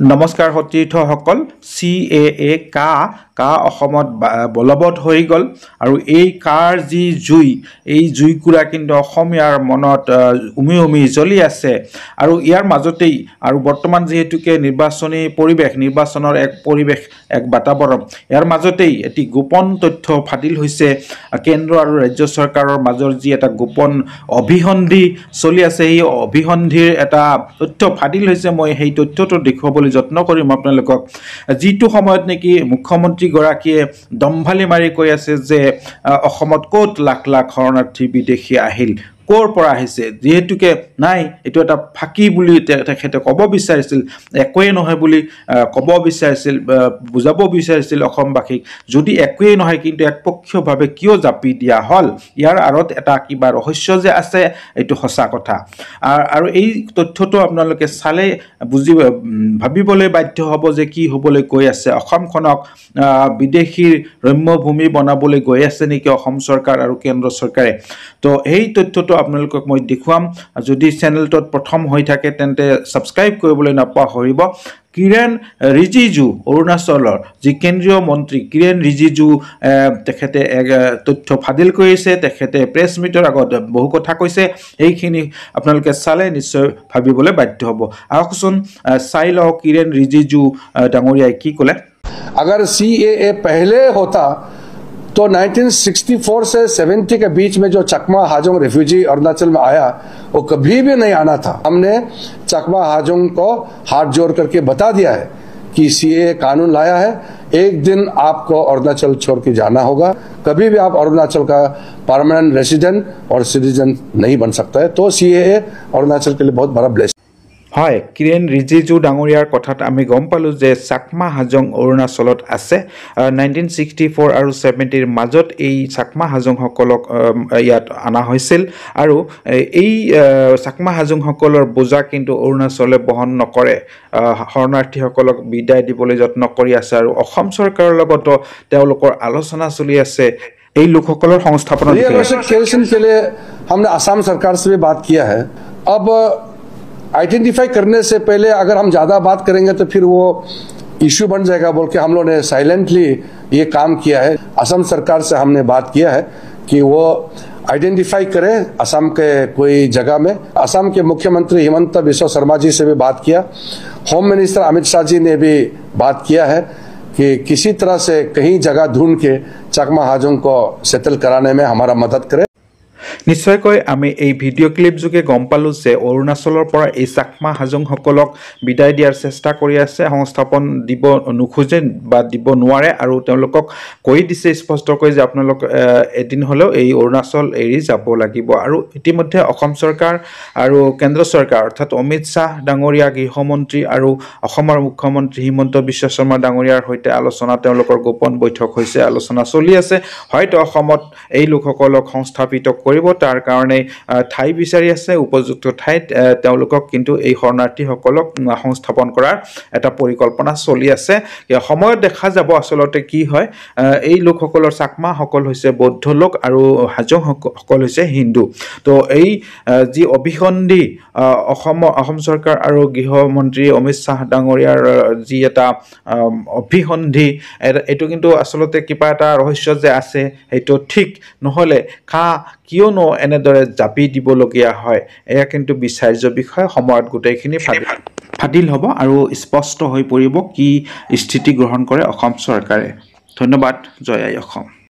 নমস্কাৰ সতীৰ্থসকল CAA কা অসমত বলবৎ হৈ গল আৰু এই কাৰ যি জুই এই জুইকুৰা কিন্তু অসমীয়াৰ মনত উমি উমি জ্বলি আছে আৰু ইয়াৰ মাজতেই আৰু বৰ্তমান যেহেতুকে নিৰ্বাচনী পৰিবেশ নিৰ্বাচনৰ এক বাতাবৰণ ইয়াৰ মাজতেই এটি গোপন তথ্য ফাদিল হৈছে কেন্দ্ৰ আৰু ৰাজ্য চৰকাৰৰ মাজৰ যি এটা গোপন অভিসন্ধি চলি আছে এই অভিসন্ধিৰ এটা তথ্য ফাদিল হৈছে মই সেই তথ্যটো দেখুৱাবলৈ যত্ন কৰিম আপোনালোকক যিটো সময়ত নেকি মুখ্যমন্ত্ৰী গৰাকীয়ে দম্ভালি মাৰি কৈ আছে যে অসমত কোট লাখ লাখ শৰণাৰ্থী বিদেশী আহিল কোৰ পৰা আহিছে যেহেতুকে নাই এটো এটা ফাকি বুলি তেখেতে ক'ব বিচাৰিছিল একোৱে নহয় বুলি ক'ব বিচাৰিছিল বুজাব বিচাৰিছিল অসমবাসীক যদি একোৱে নহয় কিন্তু একপক্ষীয়ভাৱে কিয় জাপি দিয়া হল ইয়াৰ আৰত এটা কিবা ৰহস্য যে আছে এটো সঁচা কথা আৰু এই তথ্যটো আপোনালোকে চালে ভাবিবলৈ বাধ্য হ'ব যে কি হ'বলৈ গৈ আছে অসমখনক বিদেশীৰ ৰম্যভূমি বনাবলৈ গৈ আছে নেকি অসম চৰকাৰ আৰু কেন্দ্ৰ চৰকাৰে তো এই তথ্যটো আপোনালোকক মই দেখুৱাম যদি চেনেলটোত প্ৰথম হৈ থাকে তেন্তে সাবস্ক্ৰাইব কৰিবলৈ নাপাহৰিব কিৰেণ ৰিজিজু অৰুণাচলৰ যি কেন্দ্ৰীয় মন্ত্ৰী কিৰেণ ৰিজিজু তেখেতে এক তথ্য ফাদিল কৰিছে তেখেতে প্ৰেছ মিটৰ আগত বহু কথা কৈছে এইখিনি আপোনালোকে চালে নিশ্চয় ভাবিবলৈ বাধ্য হ'ব আহকচোন চাই লও কিৰেণ ৰিজিজু ডাঙৰীয়াই কি ক'লে अगर CAA पहले होता तो 1964 से 70 के बीच में जो चकमा हाजोंग रेफ्यूजी अरुणाचल में आया वो कभी भी नहीं आना था हमने चकमा हाजोंग को हाथ जोड़ करके बता दिया है कि CAA कानून लाया है एक दिन आपको अरुणाचल छोड़ के जाना होगा कभी भी आप अरुणाचल का परमानेंट रेसिडेंट और सिटीजन नहीं बन सकता है तो CAA अरुणाचल के लिए बहुत बड़ा ब्लेसिंग হয় কিৰেণ ৰিজিজু ডাঙৰীয়াৰ কথাত আমি গম পালো যে চাকমা হাজং অৰুণাচলত আছে 1964 আৰু 70 ৰ মাজত এই চাকমা হাজং সকলক ইয়াত আনা হৈছিল আৰু এই চাকমা হাজং সকলৰ বোজা কিন্তু অৰুণাচলে বহন নকৰে শৰণাৰ্থী সকলক বিদায় দিবলৈ যত্ন কৰি আছে আৰু অসম চৰকাৰৰ লগত তেওঁলোকৰ আলোচনা চলি আছে এই লোকসকলৰ সংস্থাপনৰ के लिए हमने असम सरकार से भी बात किया है अब आइडेंटिफाई करने से पहले अगर हम ज्यादा बात करेंगे तो फिर वो इश्यू बन जाएगा बोल के हम लोगों ने साइलेंटली ये काम किया है असम सरकार से हमने बात किया है कि वो आइडेंटिफाई करे असम के कोई जगह में असम के मुख्यमंत्री हिमंत बिस्वा शर्मा जी से भी बात किया होम मिनिस्टर अमित शाह जी ने भी बात किया है कि किसी तरह से कहीं जगह ढूंढ के चकमा हाजों को सेटल कराने में हमारा मदद करे নিশ্চয়কৈ আমি এই ভিডিও ক্লিপ যোগে গম পালো যে অৰুণাচলৰ পৰা এই চাকমা হাজং সকলক বিদায় দিয়াৰ চেষ্টা কৰি আছে সংস্থাপন দিব নুখুজে বা দিব নোৱাৰে আৰু তেওঁলোকক কৈ দিছে স্পষ্টকৈ যে আপোনালোক এদিন হলেও এই অৰুণাচল এৰি যাব লাগিব আৰু ইতিমধ্যে অসম চৰকাৰ আৰু কেন্দ্ৰ চৰকাৰ অৰ্থাৎ অমিত শাহ ডাঙৰীয়া গৃহমন্ত্ৰী আৰু অসমৰ মুখ্যমন্ত্ৰী হিমন্ত বিশ্ব শৰ্মা ডাঙৰীয়াৰ সৈতে আলোচনা তেওঁলোকৰ গোপন বৈঠক হৈছে আলোচনা চলি আছে হয়তো অসমত এই লোকসকলক সংস্থাপিত কৰিব তাৰ কাৰণে ঠাই বিচাৰি আছে উপযুক্ত ঠাইত তেওঁলোকক কিন্তু এই শৰণাৰ্থী সকলক সংস্থাপন কৰাৰ এটা পৰিকল্পনা চলি আছে সময়ত দেখা যাব আসলতে কি হয় এই লোকসকলৰ চাকমা সকল হৈছে বৌদ্ধ লোক আৰু হাজং সকল হৈছে হিন্দু তো এই যি অভিসন্ধি অসম চৰকাৰ আৰু গৃহমন্ত্ৰী অমিত শাহ ডাঙৰীয়াৰ যি এটা অভিসন্ধি এটো কিন্তু আসলতে কিবা এটা ৰহস্য যে আছে সেইটো ঠিক নহলে কিয়নো এনেদৰে জাপি দিবলগীয়া হয় এয়া কিন্তু বিচাৰ্য বিষয় সময়ত গোটেইখিনি ফাদিল হ'ব আৰু স্পষ্ট হৈ পৰিব কি স্থিতি গ্ৰহণ কৰে অসম চৰকাৰে ধন্যবাদ জয় আই অসম